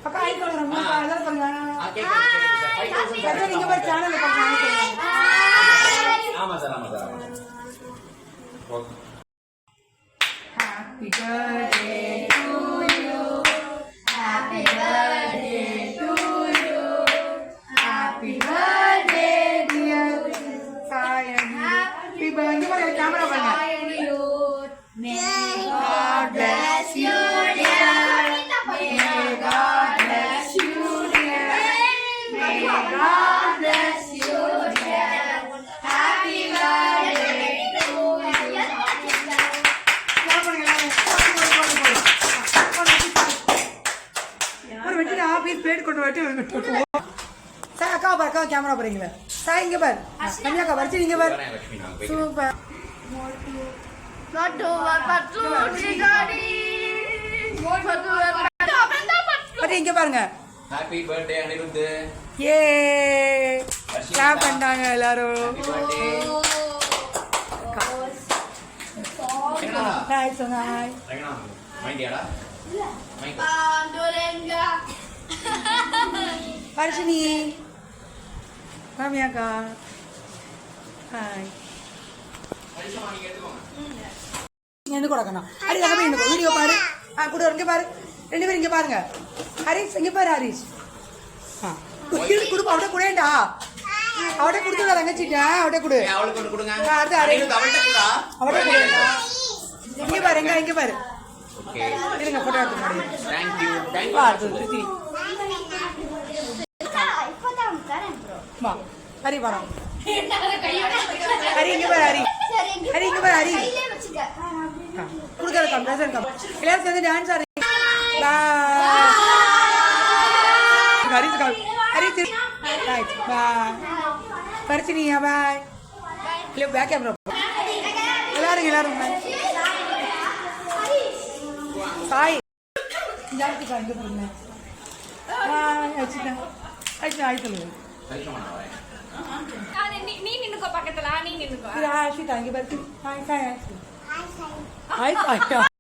அக்கா ஐ சொல்றேன் எல்லாரும் சொல்லுங்க. நீங்க போய் சேனல்ல பாருங்க. ஆமா sir. Okay. Happy birthday to you. Happy birthday to you. Happy birthday dear Sayan. Happy birthday for camera bana. May God bless you dear. May God bless you dear. May God bless you dear. Happy birthday to you. Sir அக்கா பாரு அக்கா camera பாருங்களா sir இங்க பாரு கன்யாக்கா வர்ச்சி இங்க பாரு super இங்க பாருங்க ஹாப்பி பர்த்டே அனிருத் ஏ கிளாப் பண்ணாங்க எல்லாரும் ஹாய் சொன்னாய் மைண்டியாடா ஹர்ஷினி மாமியாக்கா ஹாய் எந்த கொடுக்கணும் ஹரி அங்கே போய் வீடியோ பாரு கூட இங்கே பாரு 2 பேரும் இங்கே பாருங்க ஹரிஷ் இங்கே பாரு ஹரிஷ் கொடுப்பா அவட கூடேண்டா அவட கொடுத்து தங்கச்சிட்டேன் அவட கொடு அடுத்து அவட கூடேண்டா இங்கே பாரு இங்கே பாரு இருங்க போட்டோ எடுத்து முடியும் தேங்க்யூ வா ஹரி வரோம் ஹரி இங்க பாரு ஹரி இங்க பாரு ஹரி குடுக்கற கம்ப்ரஷன் கம் எல்லாரும் சேர்ந்து டான்ஸ் ஆடுங்க பாய் ஹரி ரைட் பாய் பர்ச்சினியா பாய் இல்ல பேக் கேமரா எல்லாரும் சாய் ஜாஸ்தி காங்க போறேன் அச்சிட்டேன் ஆய் சொல்லுங்க நீ நின்னுக்கோ பக்கத்துல நீ நின்னுக்கோ ஆஷி தாங்கி பர்த்தி ஹாய் ஹாய் ஹாய் ஹாய்